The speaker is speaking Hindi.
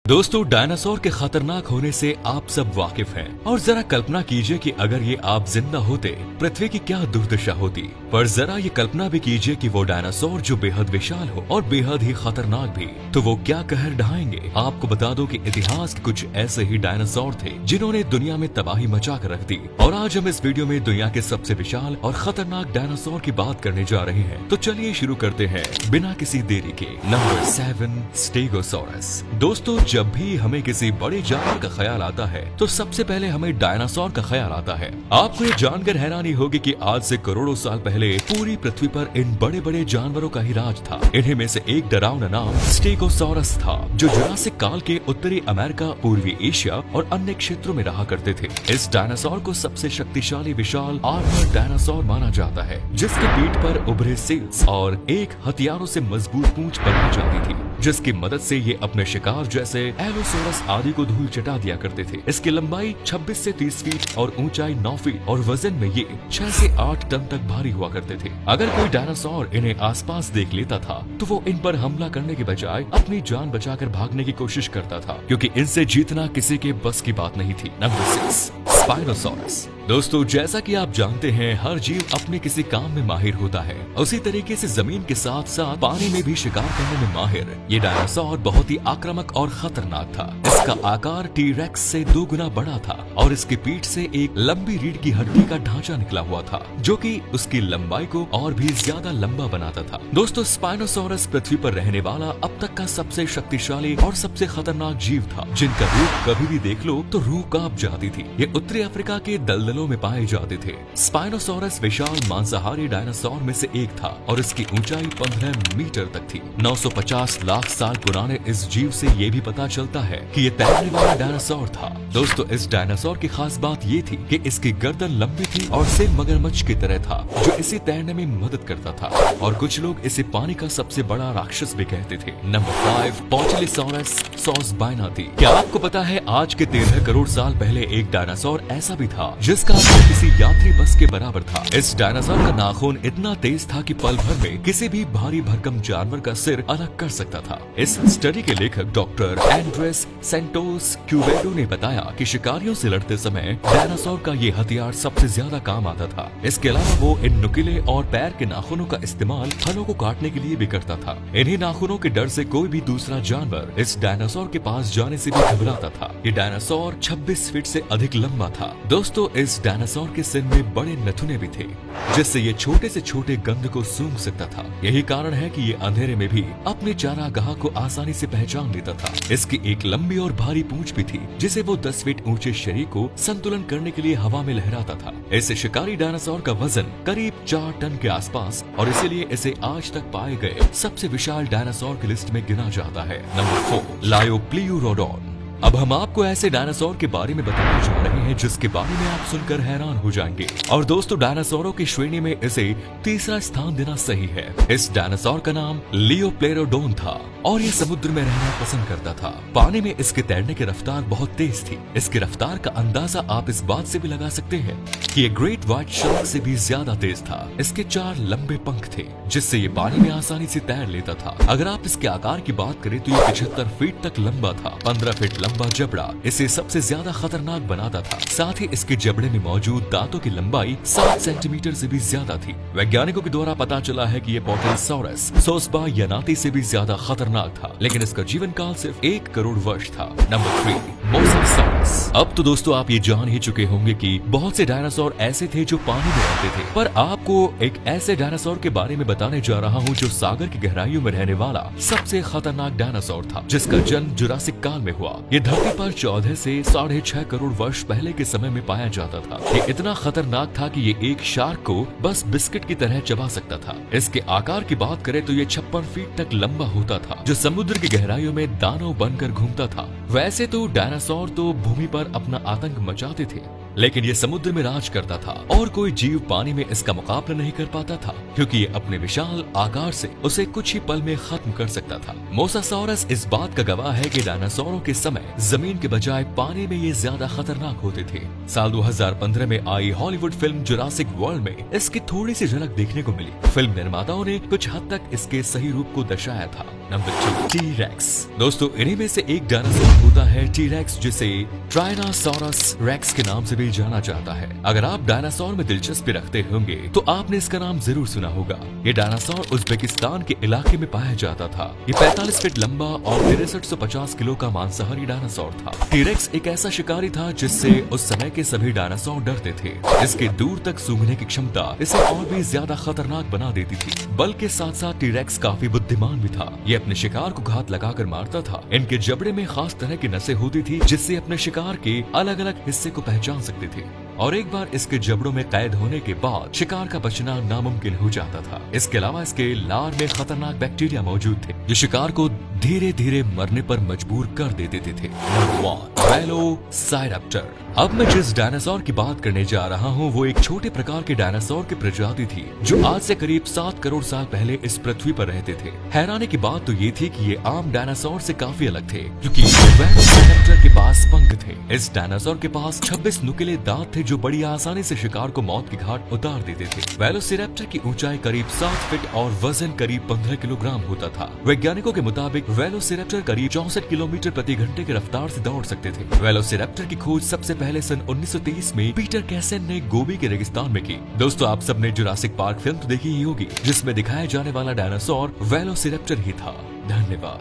दोस्तों, डायनासोर के खतरनाक होने से आप सब वाकिफ हैं और जरा कल्पना कीजिए कि अगर ये आप जिंदा होते पृथ्वी की क्या दुर्दशा होती। पर जरा ये कल्पना भी कीजिए कि वो डायनासोर जो बेहद विशाल हो और बेहद ही खतरनाक भी, तो वो क्या कहर ढाएंगे। आपको बता दो कि इतिहास के कुछ ऐसे ही डायनासोर थे जिन्होंने दुनिया में तबाही मचा कर रख दी। और आज हम इस वीडियो में दुनिया के सबसे विशाल और खतरनाक डायनासोर की बात करने जा रहे हैं। तो चलिए शुरू करते हैं बिना किसी देरी के। Number 7, stegosaurus. दोस्तों, जब भी हमें किसी बड़े जानवर का ख्याल आता है तो सबसे पहले हमें डायनासोर का ख्याल आता है। आपको ये जानकर हैरानी होगी कि आज से करोड़ों साल पहले पूरी पृथ्वी पर इन बड़े बड़े जानवरों का ही राज था। इन्हीं में से एक डरावना नाम स्टेगोसॉरस था, जो जुरासिक काल के उत्तरी अमेरिका, पूर्वी एशिया और अन्य क्षेत्रों में रहा करते थे। इस डायनासोर को सबसे शक्तिशाली विशाल आर्मर्ड डायनासोर माना जाता है, जिसकी पीठ पर उभरे सेल्स और एक हथियारों से मजबूत पूंछ बनाई जाती थी, जिसकी मदद से ये अपने शिकार जैसे एलोसोरस आदि को धूल चटा दिया करते थे। इसकी लंबाई 26 से 30 फीट और ऊंचाई 9 फीट और वजन में ये 6 से 8 टन तक भारी हुआ करते थे। अगर कोई डायनासोर इन्हें आसपास देख लेता था तो वो इन पर हमला करने के बजाय अपनी जान बचाकर भागने की कोशिश करता था, क्योंकि इनसे जीतना किसी के बस की बात नहीं थी। Number 6, spinosaurus. दोस्तों, जैसा कि आप जानते हैं, हर जीव अपने किसी काम में माहिर होता है। उसी तरीके से जमीन के साथ साथ पानी में भी शिकार करने में माहिर ये डायनासोर बहुत ही आक्रामक और खतरनाक था। इसका आकार टी-रेक्स से 2 गुना बड़ा था और इसकी पीठ से एक लंबी रीढ़ की हड्डी का ढांचा निकला हुआ था, जो कि उसकी लंबाई को और भी ज्यादा लंबा बनाता था। दोस्तों, स्पाइनोसॉरस पृथ्वी पर रहने वाला अब तक का सबसे शक्तिशाली और सबसे खतरनाक जीव था, जिनका रूप कभी भी देख लो तो रूह कांप जाती थी। ये उत्तरी अफ्रीका के दलदलों में पाए जाते थे। स्पाइनोसॉरस विशाल मांसाहारी डायनासोर में से एक था और इसकी ऊंचाई 15 मीटर तक थी। 950 लाख साल पुराने इस जीव से ये भी पता चलता है कि ये तैरने वाला डायनासोर था। दोस्तों, इस डायनासोर की खास बात ये थी कि इसकी गर्दन लंबी थी और सिर मगरमच्छ की तरह था, जो इसे तैरने में मदद करता था। और कुछ लोग इसे पानी का सबसे बड़ा राक्षस भी कहते थे। नंबर 5, पोंटिलिसॉरस सॉसबाइनाती। क्या आपको पता है, आज के 13 करोड़ साल पहले एक डायनासोर ऐसा भी था जिसका आकार किसी यात्री बस के बराबर था। इस डायनासोर का नाखून इतना तेज था कि पल भर में किसी भी भारी भरकम जानवर का सिर अलग कर सकता था। इस स्टडी के लेखक डॉक्टर एंड्रेस सेंटोस क्यूवेडो ने बताया कि शिकारियों से लड़ते समय डायनासोर का ये हथियार सबसे ज्यादा काम आता था। इसके अलावा वो इन नुकीले और पैर के नाखूनों का इस्तेमाल फलों को काटने के लिए भी करता था। इन्हीं नाखूनों के डर से कोई भी दूसरा जानवर इस डायनासोर के पास जाने से भी घबराता था। ये डायनासोर 26 फीट से अधिक लंबा था। दोस्तों, इस डायनासोर के सिर में बड़े नथुने भी थे, जिससे ये छोटे से छोटे गंध को सूंघ सकता था। यही कारण है कि ये अंधेरे में भी अपने चारागाह को आसानी से पहचान लेता था। इसकी एक लंबी और भारी पूंछ भी थी, जिसे वो 10 फीट ऊंचे शरीर को संतुलन करने के लिए हवा में लहराता था। ऐसे शिकारी डायनासोर का वजन करीब 4 टन के आसपास और इसीलिए इसे आज तक पाए गए सबसे विशाल डायनासोर की लिस्ट में गिना जाता है। नंबर 4, लायोप्लियूरोडॉन। अब हम आपको ऐसे डायनासोर के बारे में बताने जा रहे हैं जिसके बारे में आप सुनकर हैरान हो जाएंगे। और दोस्तों, डायनासोरों की श्रेणी में इसे तीसरा स्थान देना सही है। इस डायनासोर का नाम लियोप्लेरोडोन था और ये समुद्र में रहना पसंद करता था। पानी में इसके तैरने की रफ्तार बहुत तेज थी। इसकी रफ्तार का अंदाजा आप इस बात से भी लगा सकते हैं कि ये ग्रेट व्हाइट शार्क से भी ज्यादा तेज था। इसके 4 लंबे पंख थे, जिससे ये पानी में आसानी से तैर लेता था। अगर आप इसके आकार की बात करें तो ये 75 फीट तक लंबा था। 15 फीट लंबा जबड़ा इसे सबसे ज्यादा खतरनाक बनाता था। साथ ही इसके जबड़े में मौजूद दांतों की लंबाई 7 सेंटीमीटर से भी ज्यादा थी। वैज्ञानिकों के द्वारा पता चला है कि ये पोंटिलिसॉरस सोसबाइनाती से भी ज्यादा खतरनाक था, लेकिन इसका जीवन काल सिर्फ 1 करोड़ वर्ष था। नंबर 3, मोसासाउरस। अब तो दोस्तों, आप ये जान ही चुके होंगे कि बहुत से डायनासोर ऐसे थे जो पानी में रहते थे, पर आपको एक ऐसे डायनासोर के बारे में बताने जा रहा हूँ जो सागर की गहराइयों में रहने वाला सबसे खतरनाक डायनासोर था, जिसका जन्म जुरासिक काल में हुआ। ये धरती पर 14 से 6.5 करोड़ वर्ष पहले के समय में पाया जाता था। ये इतना खतरनाक था कि ये एक शार्क को बस बिस्किट की तरह चबा सकता था। इसके आकार की बात करें तो ये 56 फीट तक लंबा होता था, जो समुद्र की गहराइयों में दानव बनकर घूमता था। वैसे तो डायनासोर तो भूमि पर अपना आतंक मचाते थे, लेकिन ये समुद्र में राज करता था और कोई जीव पानी में इसका मुकाबला नहीं कर पाता था, क्योंकि ये अपने विशाल आकार से उसे कुछ ही पल में खत्म कर सकता था। मोसासॉरस इस बात का गवाह है कि डायनासोरों के समय जमीन के बजाय पानी में ये ज्यादा खतरनाक होते थे। साल 2015 में आई हॉलीवुड फिल्म जुरासिक वर्ल्ड में इसकी थोड़ी सी झलक देखने को मिली। फिल्म निर्माताओं ने कुछ हद तक इसके सही रूप को दर्शाया था। Number 2, T-rex. दोस्तों, इन्हीं में से एक डायनासोर होता है टी-रेक्स, जिसे ट्राइनासोरस रेक्स के नाम से भी जाना जाता है। अगर आप डायनासोर में दिलचस्पी रखते होंगे तो आपने इसका नाम जरूर सुना होगा। ये डायनासोर उज्बेकिस्तान के इलाके में पाया जाता था। ये 45 फीट लंबा और 6350 किलो का मांसाहारी डायनासोर था। टी-रेक्स एक ऐसा शिकारी था जिससे उस समय के सभी डायनासोर डरते थे। इसके दूर तक सूंघने की क्षमता इसे और भी ज्यादा खतरनाक बना देती थी। बल के साथ साथ टी-रेक्स काफी बुद्धिमान भी था। ये अपने शिकार को घात लगाकर मारता था। इनके जबड़े में खास तरह की नसें होती थी जिससे अपने शिकार के अलग अलग हिस्से को पहचान सकते थे, और एक बार इसके जबड़ों में कैद होने के बाद शिकार का बचना नामुमकिन हो जाता था। इसके अलावा इसके लार में खतरनाक बैक्टीरिया मौजूद थे जो शिकार को धीरे धीरे मरने पर मजबूर कर देते थे। Number 1, velociraptor. अब मैं जिस डायनासोर की बात करने जा रहा हूँ वो एक छोटे प्रकार के डायनासोर की प्रजाति थी जो आज से करीब 7 करोड़ साल पहले इस पृथ्वी पर रहते थे। हैरानी की बात तो ये थी कि ये आम डायनासोर से काफी अलग थे, क्योंकि वेलोसिरैप्टर के पास पंख थे। इस डायनासोर के पास 26 नुकीले दांत थे जो बड़ी आसानी से शिकार को मौत की घाट उतार देते थे। वेलोसिरैप्टर की ऊंचाई करीब 7 फीट और वजन करीब 15 किलोग्राम होता था। वैज्ञानिकों के मुताबिक वेलोसिरैप्टर करीब 64 किलोमीटर प्रति घंटे की रफ्तार से दौड़ सकते थे। वेलोसिरैप्टर की खोज सबसे पहले सन 1930 में पीटर कैसन ने गोबी के रेगिस्तान में की। दोस्तों, आप सबने जुरासिक पार्क फिल्म तो देखी ही होगी जिसमें दिखाया जाने वाला डायनासोर वेलोसिरैप्टर ही था। धन्यवाद।